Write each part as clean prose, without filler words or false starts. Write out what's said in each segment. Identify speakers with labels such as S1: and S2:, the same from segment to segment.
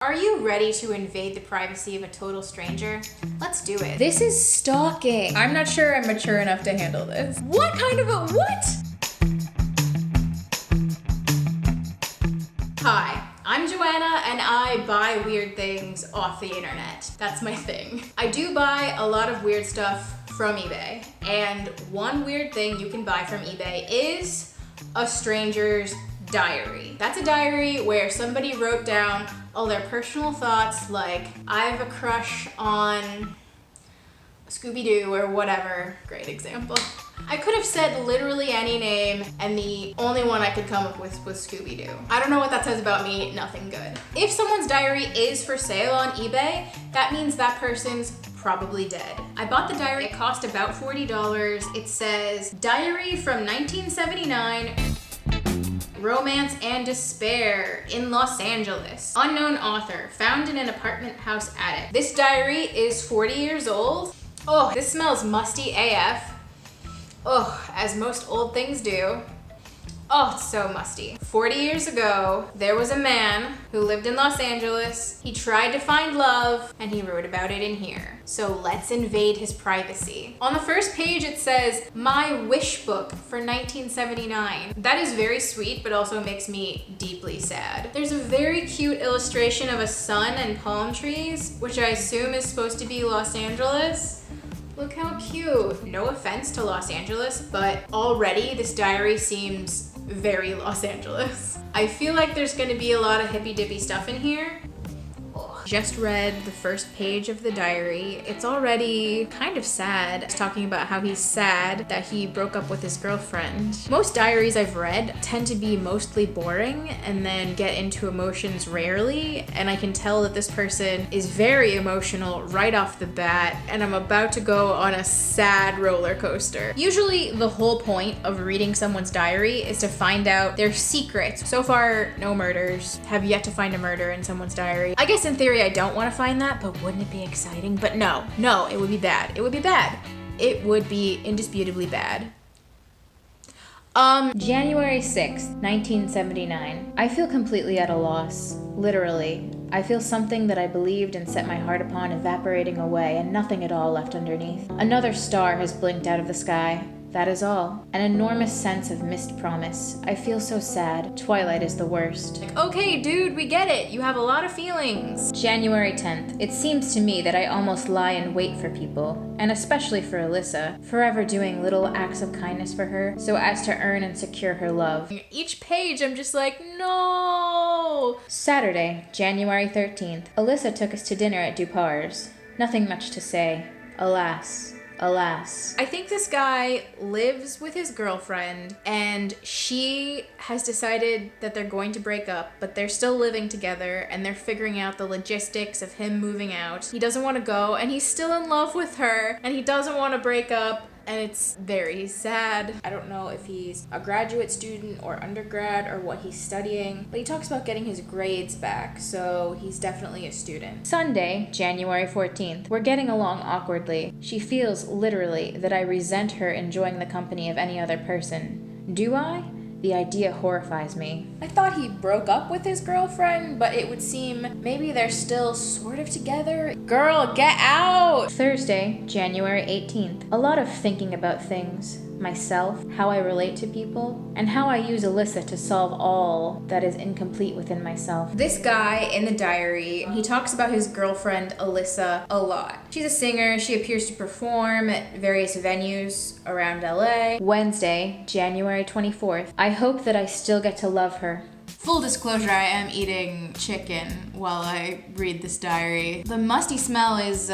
S1: Are you ready to invade the privacy of a total stranger? Let's do it.
S2: This is stalking. I'm not sure I'm mature enough to handle this. What kind of a what?
S1: Hi, I'm Joanna and I buy weird things off the internet. That's my thing. I do buy a lot of weird stuff from eBay, and one weird thing you can buy from eBay is a stranger's diary. That's a diary where somebody wrote down all their personal thoughts, like, I have a crush on Scooby-Doo or whatever. Great example. I could have said literally any name, and the only one I could come up with was Scooby-Doo. I don't know what that says about me, nothing good. If someone's diary is for sale on eBay, that means that person's probably dead. I bought the diary, it cost about $40. It says, diary from 1979, romance and despair in Los Angeles. Unknown author, found in an apartment house attic. This diary is 40 years old. Oh, this smells musty AF. Oh, as most old things do. Oh, it's so musty. 40 years ago, there was a man who lived in Los Angeles. He tried to find love, and he wrote about it in here. So let's invade his privacy. On the first page, it says, My Wish Book for 1979. That is very sweet, but also makes me deeply sad. There's a very cute illustration of a sun and palm trees, which I assume is supposed to be Los Angeles. Look how cute. No offense to Los Angeles, but already this diary seems very Los Angeles. I feel like there's gonna be a lot of hippy-dippy stuff in here. Just read the first page of the diary. It's already kind of sad. It's talking about how he's sad that he broke up with his girlfriend. Most diaries I've read tend to be mostly boring and then get into emotions rarely, and I can tell that this person is very emotional right off the bat, and I'm about to go on a sad roller coaster. Usually the whole point of reading someone's diary is to find out their secrets. So far, no murders. Have yet to find a murder in someone's diary. I guess in theory I don't want to find that, but wouldn't it be exciting? But no, it would be bad. It would be bad. It would be indisputably bad.
S2: January 6th, 1979. I feel completely at a loss. Literally. I feel something that I believed and set my heart upon evaporating away, and nothing at all left underneath. Another star has blinked out of the sky. That is all. An enormous sense of missed promise. I feel so sad. Twilight is the worst.
S1: Like, okay, dude, we get it. You have a lot of feelings.
S2: January 10th. It seems to me that I almost lie in wait for people, and especially for Alyssa, forever doing little acts of kindness for her so as to earn and secure her love.
S1: Each page, I'm just like, no.
S2: Saturday, January 13th. Alyssa took us to dinner at Dupar's. Nothing much to say. Alas. Alas.
S1: I think this guy lives with his girlfriend and she has decided that they're going to break up, but they're still living together and they're figuring out the logistics of him moving out. He doesn't want to go and he's still in love with her and he doesn't want to break up. And it's very sad. I don't know if he's a graduate student or undergrad or what he's studying, but he talks about getting his grades back, so he's definitely a student.
S2: Sunday, January 14th. We're getting along awkwardly. She feels, literally, that I resent her enjoying the company of any other person. Do I? The idea horrifies me.
S1: I thought he broke up with his girlfriend, but it would seem maybe they're still sort of together. Girl, get out!
S2: Thursday, January 18th. A lot of thinking about things. Myself, how I relate to people, and how I use Alyssa to solve all that is incomplete within myself.
S1: This guy in the diary, he talks about his girlfriend Alyssa a lot. She's a singer, she appears to perform at various venues around LA.
S2: Wednesday, January 24th. I hope that I still get to love her.
S1: Full disclosure, I am eating chicken while I read this diary. The musty smell is,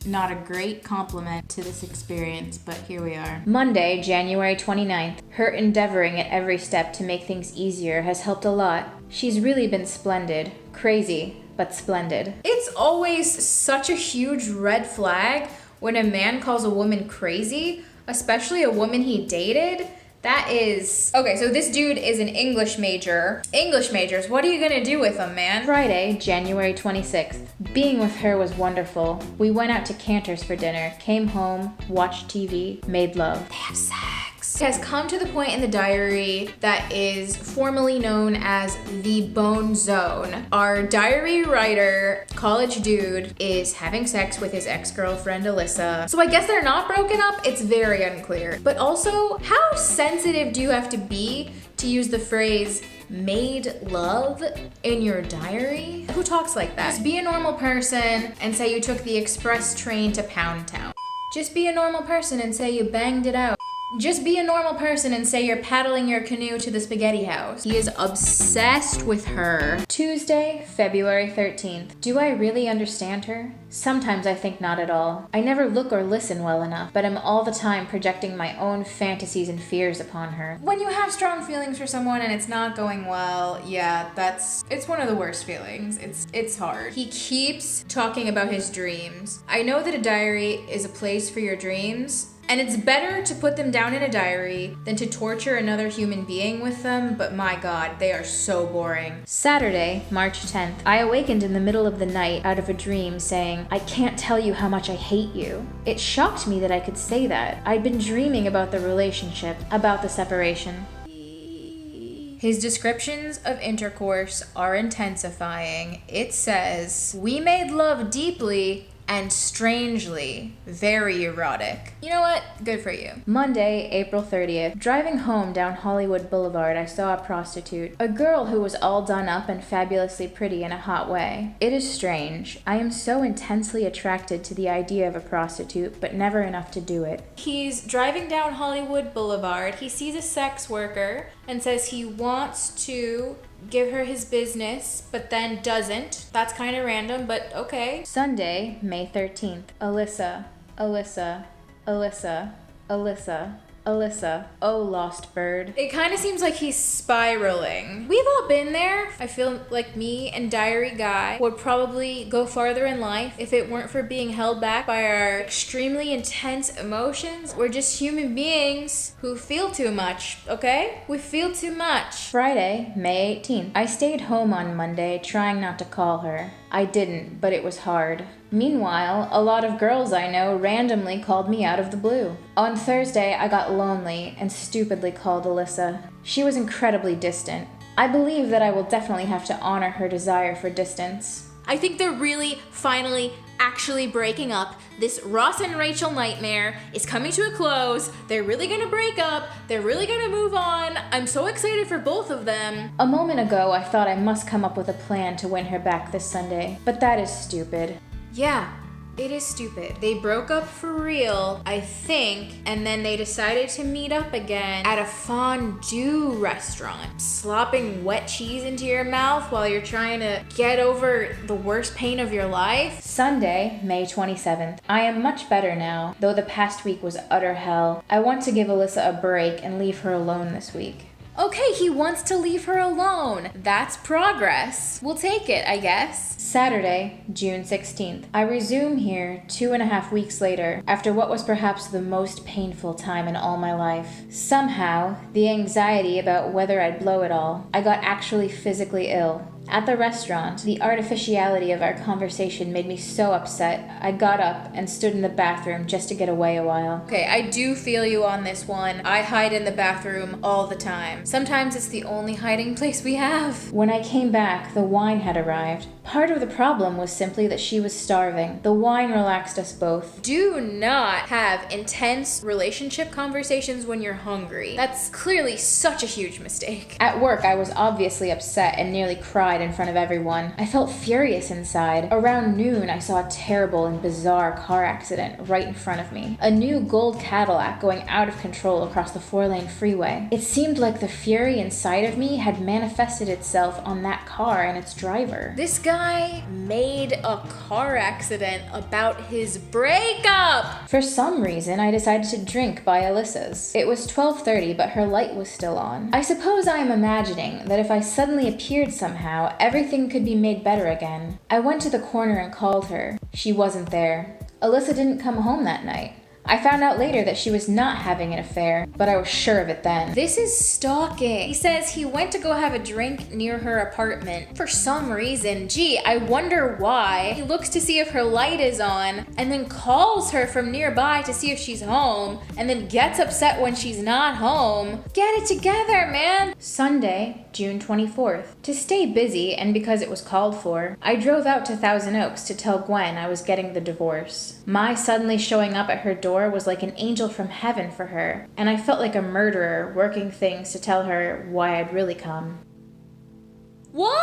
S1: not a great compliment to this experience, but here we are.
S2: Monday, January 29th. Her endeavoring at every step to make things easier has helped a lot. She's really been splendid. Crazy, but splendid.
S1: It's always such a huge red flag when a man calls a woman crazy, especially a woman he dated. That is... Okay, so this dude is an English major. English majors, what are you gonna do with them, man?
S2: Friday, January 26th. Being with her was wonderful. We went out to Cantor's for dinner, came home, watched TV, made love.
S1: They have sex. sex. It has come to the point in the diary that is formally known as the bone zone. Our diary writer, college dude, is having sex with his ex-girlfriend Alyssa. So I guess they're not broken up. It's very unclear. But also, how sensitive do you have to be to use the phrase made love in your diary? Who talks like that? Just be a normal person and say you took the express train to Pound Town. Just be a normal person and say you banged it out. Just be a normal person and say you're paddling your canoe to the spaghetti house. He is obsessed with her.
S2: Tuesday, February 13th. Do I really understand her? Sometimes I think not at all. I never look or listen well enough, but am all the time projecting my own fantasies and fears upon her.
S1: When you have strong feelings for someone and it's not going well, yeah, it's one of the worst feelings. It's hard. He keeps talking about his dreams. I know that a diary is a place for your dreams, and it's better to put them down in a diary than to torture another human being with them, but my God, they are so boring.
S2: Saturday, March 10th. I awakened in the middle of the night out of a dream saying, "I can't tell you how much I hate you." It shocked me that I could say that. I'd been dreaming about the relationship, about the separation.
S1: His descriptions of intercourse are intensifying. It says, "We made love deeply and strangely, very erotic." You know what? Good for you.
S2: Monday, April 30th. Driving home down Hollywood Boulevard, I saw a prostitute. A girl who was all done up and fabulously pretty in a hot way. It is strange. I am so intensely attracted to the idea of a prostitute, but never enough to do it.
S1: He's driving down Hollywood Boulevard. He sees a sex worker and says he wants to give her his business, but then doesn't. That's kind of random, but okay.
S2: Sunday, May 13th. Alyssa, Alyssa, Alyssa, Alyssa, Alyssa. Oh, lost bird.
S1: It kind of seems like he's spiraling. We've all been there. I feel like me and Diary Guy would probably go farther in life if it weren't for being held back by our extremely intense emotions. We're just human beings who feel too much, okay? We feel too much.
S2: Friday, May 18th. I stayed home on Monday, trying not to call her. I didn't, but it was hard. Meanwhile, a lot of girls I know randomly called me out of the blue. On Thursday, I got lonely and stupidly called Alyssa. She was incredibly distant. I believe that I will definitely have to honor her desire for distance.
S1: I think they're really finally actually breaking up. This Ross and Rachel nightmare is coming to a close. They're really gonna break up. They're really gonna move on. I'm so excited for both of them.
S2: A moment ago, I thought I must come up with a plan to win her back this Sunday, but that is stupid.
S1: Yeah, it is stupid. They broke up for real, I think, and then they decided to meet up again at a fondue restaurant. Slopping wet cheese into your mouth while you're trying to get over the worst pain of your life.
S2: Sunday, May 27th. I am much better now, though the past week was utter hell. I want to give Alyssa a break and leave her alone this week.
S1: Okay, he wants to leave her alone. That's progress. We'll take it, I guess.
S2: Saturday, June 16th. I resume here 2.5 weeks later, after what was perhaps the most painful time in all my life. Somehow, the anxiety about whether I'd blow it all, I got actually physically ill. At the restaurant, the artificiality of our conversation made me so upset, I got up and stood in the bathroom just to get away a while.
S1: Okay, I do feel you on this one. I hide in the bathroom all the time. Sometimes it's the only hiding place we have.
S2: When I came back, the wine had arrived. Part of the problem was simply that she was starving. The wine relaxed us both.
S1: Do not have intense relationship conversations when you're hungry. That's clearly such a huge mistake.
S2: At work, I was obviously upset and nearly cried in front of everyone. I felt furious inside. Around noon, I saw a terrible and bizarre car accident right in front of me. A new gold Cadillac going out of control across the 4-lane freeway. It seemed like the fury inside of me had manifested itself on that car and its driver.
S1: This guy made a car accident about his breakup!
S2: For some reason, I decided to drink by Alyssa's. It was 12:30, but her light was still on. I suppose I am imagining that if I suddenly appeared somehow, everything could be made better again. I went to the corner and called her. She wasn't there. Alyssa didn't come home that night. I found out later that she was not having an affair, but I was sure of it then. This is stalking. He says he went to go have a drink near her apartment for some reason. Gee, I wonder why. He looks to see if her light is on and then calls her from nearby to see if she's home and then gets upset when she's not home. Get it together, man. Sunday, June 24th. To stay busy and because it was called for, I drove out to Thousand Oaks to tell Gwen I was getting the divorce. My suddenly showing up at her door was like an angel from heaven for her, and I felt like a murderer working things to tell her why I'd really come. What?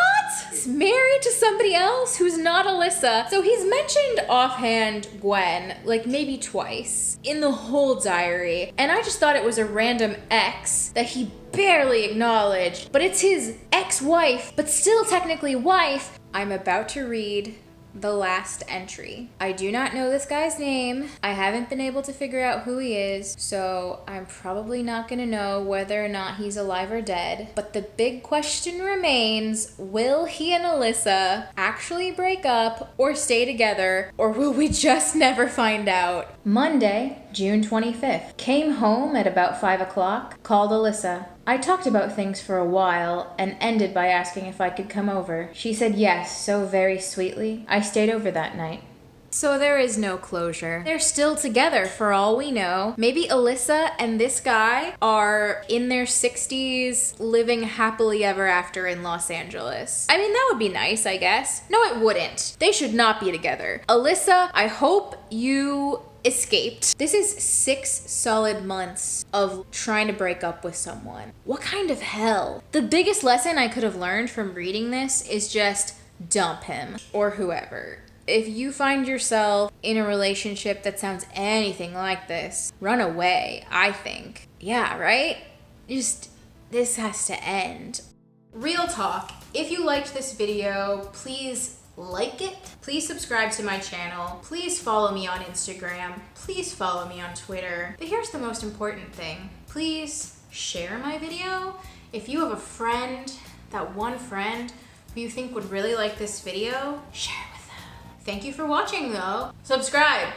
S2: He's married to somebody else who's not Alyssa. So he's mentioned offhand Gwen, like maybe twice, in the whole diary. And I just thought it was a random ex that he barely acknowledged. But it's his ex-wife, but still technically wife. I'm about to read the last entry. I do not know this guy's name. I haven't been able to figure out who he is, so I'm probably not gonna know whether or not he's alive or dead. But the big question remains, will he and Alyssa actually break up or stay together, or will we just never find out? Monday, June 25th. Came home at about 5 o'clock, called Alyssa. I talked about things for a while and ended by asking if I could come over. She said yes, so very sweetly. I stayed over that night. So there is no closure. They're still together for all we know. Maybe Alyssa and this guy are in their 60s living happily ever after in Los Angeles. I mean, that would be nice, I guess. No, it wouldn't. They should not be together. Alyssa, I hope you escaped. This is 6 solid months of trying to break up with someone. What kind of hell? The biggest lesson I could have learned from reading this is just dump him or whoever. If you find yourself in a relationship that sounds anything like this, run away, I think. Yeah, right? Just, this has to end. Real talk, if you liked this video, please like it. Please subscribe to my channel. Please follow me on Instagram. Please follow me on Twitter. But here's the most important thing. Please share my video. If you have a friend, that one friend who you think would really like this video, share it with them. Thank you for watching though. Subscribe.